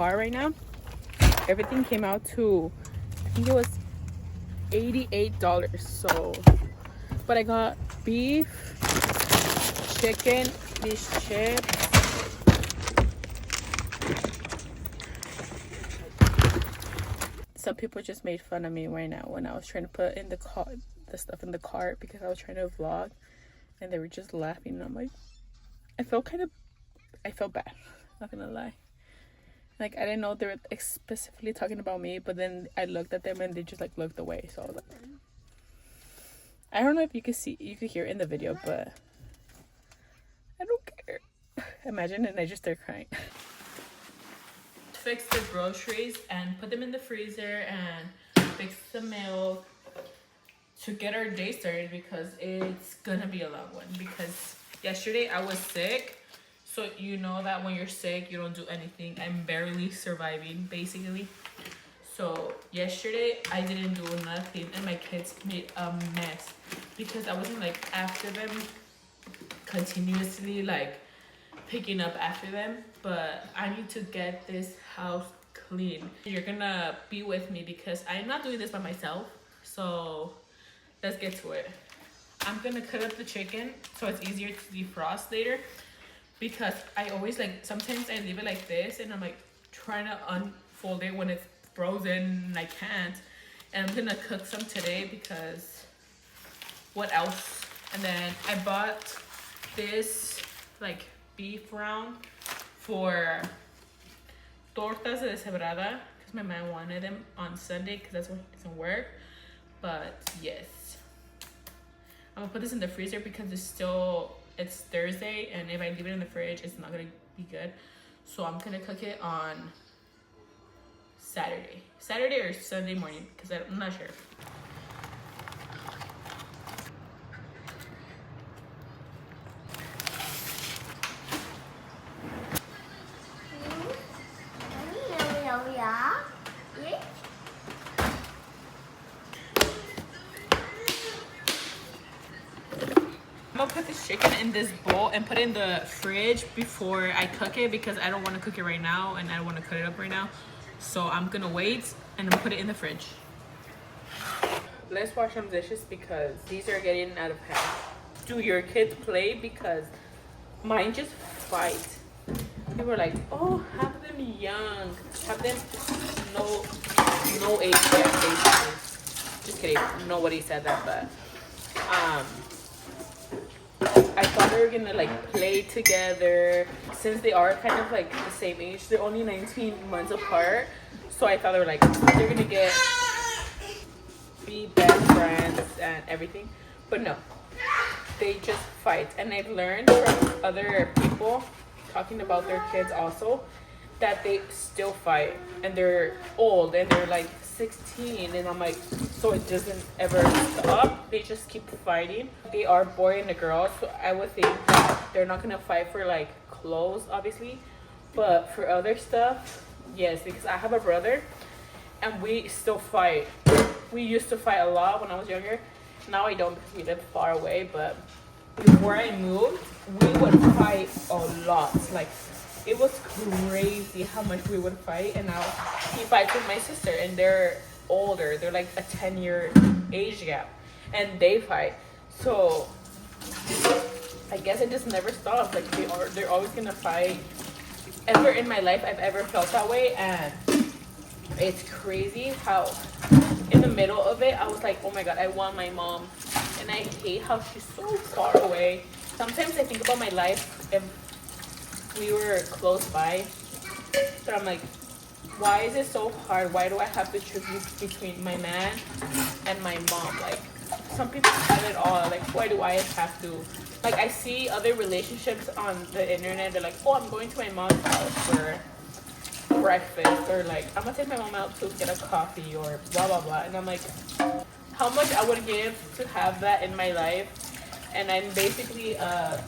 car right now. Everything came out to, I think it was $88. So, but I got beef, chicken, fish chips, some people just made fun of me right now when I was trying to put in the stuff in the cart because I was trying to vlog, and they were just laughing, and I'm like, I felt bad, not gonna lie. Like, I didn't know they were specifically talking about me, but then I looked at them and they just like looked away. So I was like, I don't know if you could hear in the video, but I don't care. Imagine, and I just start crying. Fix the groceries and put them in the freezer and fix the milk to get our day started, because it's gonna be a long one. Because yesterday I was sick, so you know that when you're sick you don't do anything. I'm barely surviving basically. So yesterday I didn't do nothing, and my kids made a mess because I wasn't like after them continuously, like picking up after them. But I need to get this house clean. You're gonna be with me because I'm not doing this by myself. So let's get to it. I'm gonna cut up the chicken so it's easier to defrost later, because I always like, sometimes I leave it like this and I'm like trying to unfold it when it's frozen and I can't. And I'm gonna cook some today because what else? And then I bought this like beef round for tortas de deshebrada because my man wanted them on Sunday because that's when he doesn't work. But yes, I'm gonna put this in the freezer because it's Thursday, and if I leave it in the fridge it's not gonna be good. So I'm gonna cook it on Saturday or Sunday morning, because I'm not sure. I'm gonna put this chicken in this bowl and put it in the fridge before I cook it, because I don't want to cook it right now and I don't want to cut it up right now. So I'm gonna wait and I'm gonna put it in the fridge. Let's wash some dishes because these are getting out of hand. Do your kids play? Because mine just fight. They were like, oh, have them young, have them no age yet, basically. Just kidding, nobody said that, but I thought they were gonna like play together, since they are kind of like the same age. They're only 19 months apart, so I thought they were like, they're gonna be best friends and everything. But no, they just fight. And I've learned from other people talking about their kids also that they still fight, and they're old and they're like 16, and I'm like, so it doesn't ever stop. They just keep fighting. They are boy and a girl, so I would think that they're not gonna fight for like clothes, obviously, but for other stuff, yes. Because I have a brother and we still fight. We used to fight a lot when I was younger. Now I don't because we live far away, but before I moved we would fight a lot. Like, it was crazy how much we would fight. And now he fights with my sister, and they're older. They're like a 10-year age gap, and they fight. So I guess it just never stops. Like, they're always gonna fight. Ever in my life I've ever felt that way, and it's crazy how in the middle of it I was like, oh my god, I want my mom, and I hate how she's so far away. Sometimes I think about my life if we were close by, but I'm like, why is it so hard? Why do I have to choose between my man and my mom? Like, some people have it all. Like, why do I have to? Like, I see other relationships on the internet. They're like, oh, I'm going to my mom's house for breakfast, or like, I'm gonna take my mom out to get a coffee, or blah blah blah. And I'm like, how much I would give to have that in my life? And I'm basically I'm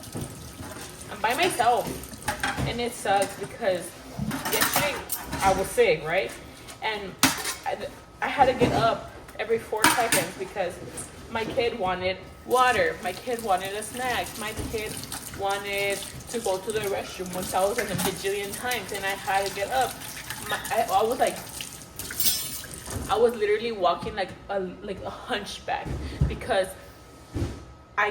by myself, and it sucks because yesterday I was sick, right? And I had to get up every 4 seconds because my kid wanted water, my kid wanted a snack, my kid wanted to go to the restroom 1,000 a bajillion times, and I had to get up. I was like, I was literally walking like a hunchback because I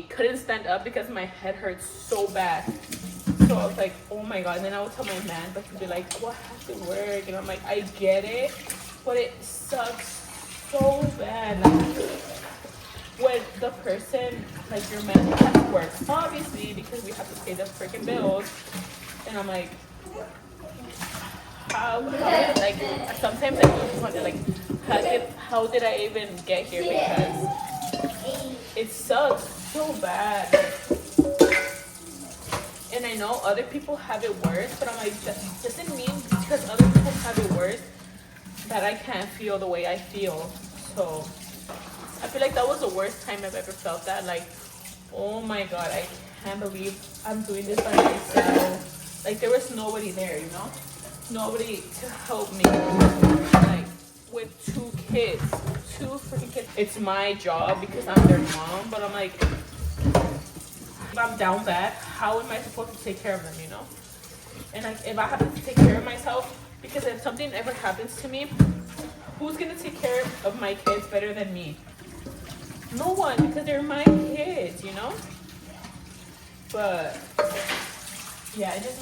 couldn't stand up because my head hurt so bad. So I was like, oh my god. And then I would tell my man, but he'd be like, well, I have to work. And I'm like, I get it, but it sucks so bad. Like, when the person, like your man, has to work, obviously, because we have to pay the freaking bills. And I'm like, how like, sometimes I just wonder, like, how did I even get here? Because it sucks so bad. And I know other people have it worse, but I'm like, that doesn't mean because other people have it worse that I can't feel the way I feel. So I feel like that was the worst time I've ever felt that. Like, oh my god, I can't believe I'm doing this by myself. Like, there was nobody there, you know? Nobody to help me. Like, with 2 kids. 2 freaking kids. It's my job because I'm their mom, but I'm like, if I'm down bad, how am I supposed to take care of them, you know? And like, if I have to take care of myself, because if something ever happens to me, who's gonna take care of my kids better than me? No one, because they're my kids, you know? But yeah, it just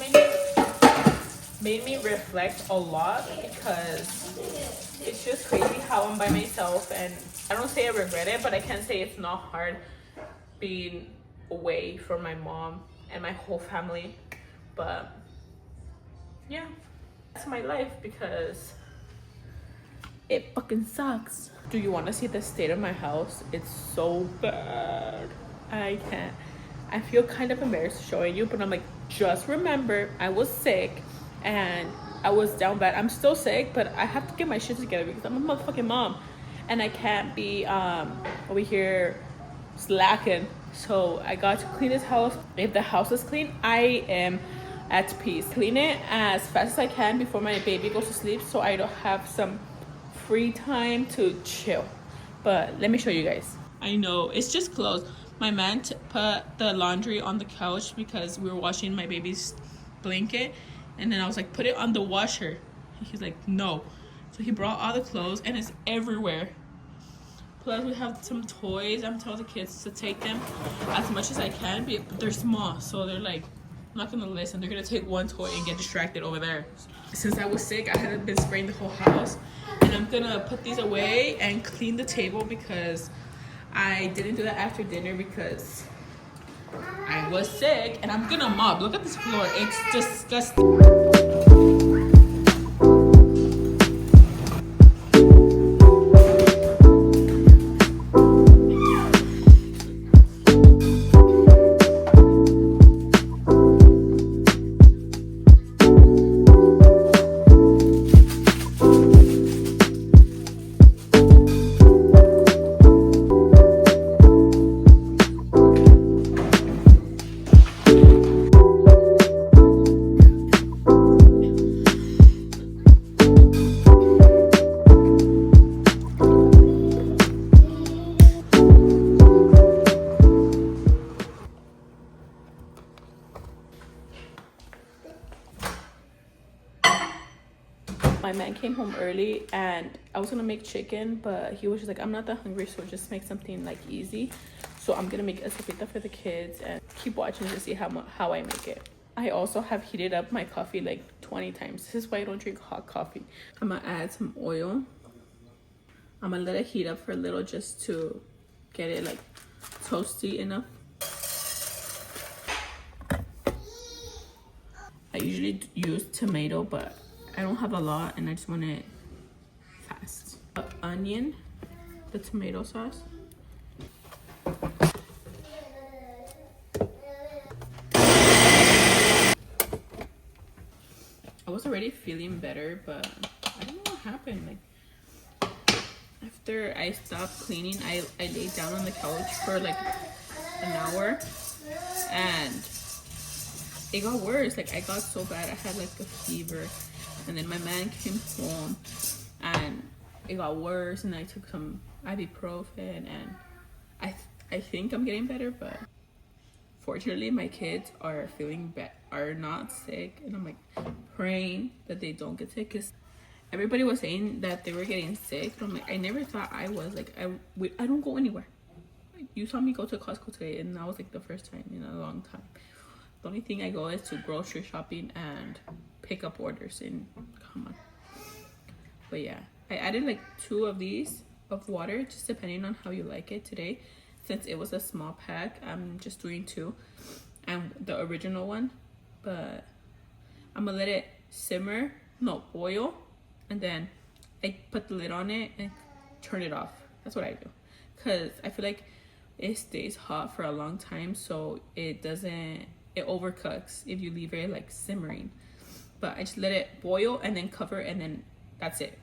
made me reflect a lot, because it's just crazy how I'm by myself. And I don't say I regret it, but I can say it's not hard being away from my mom and my whole family. But yeah, that's my life, because it fucking sucks. Do you want to see the state of my house? It's so bad. I can't. I feel kind of embarrassed showing you, but I'm like, just remember, I was sick and I was down bad. I'm still sick, but I have to get my shit together because I'm a motherfucking mom, and I can't be over here slacking. So I got to clean this house. If the house is clean, I am at peace. Clean it as fast as I can before my baby goes to sleep, so I don't have some free time to chill. But let me show you guys. I know it's just clothes. My man put the laundry on the couch because we were washing my baby's blanket, and then I was like, put it on the washer. He's like, no. So he brought all the clothes, and it's everywhere. Plus we have some toys. I'm telling the kids to take them as much as I can, but they're small, so they're like, I'm not gonna listen. They're gonna take one toy and get distracted over there. Since I was sick, I had been spraying the whole house, and I'm gonna put these away and clean the table because I didn't do that after dinner because I was sick. And I'm gonna mop. Look at this floor. It's disgusting. My man came home early and I was gonna make chicken, but he was just like, I'm not that hungry, so just make something like easy. So I'm gonna make a sopita for the kids and keep watching to see how I make it. I also have heated up my coffee like 20 times. This is why I don't drink hot coffee. I'm gonna add some oil. I'm gonna let it heat up for a little just to get it like toasty enough. I usually use tomato, but I don't have a lot and I just want it fast. Onion, the tomato sauce. I was already feeling better, but I don't know what happened. Like, after I stopped cleaning, I laid down on the couch for like an hour and it got worse. Like, I got so bad, I had like a fever. And then my man came home and it got worse, and I took some ibuprofen and I think I'm getting better, but Fortunately, my kids are are not sick, and I'm like praying that they don't get sick. Cause everybody was saying that they were getting sick. But I'm like, I never thought I was. Like, I don't go anywhere. You saw me go to Costco today, and that was like the first time in a long time. The only thing I go is to grocery shopping and pick up orders. And come on. But yeah, I added like 2 of these of water, just depending on how you like it today. Since it was a small pack, I'm just doing 2 and the original one. But I'm gonna let it boil, and then I put the lid on it and turn it off. That's what I do, because I feel like it stays hot for a long time, so it overcooks if you leave it like simmering. But I just let it boil and then cover, and then that's it.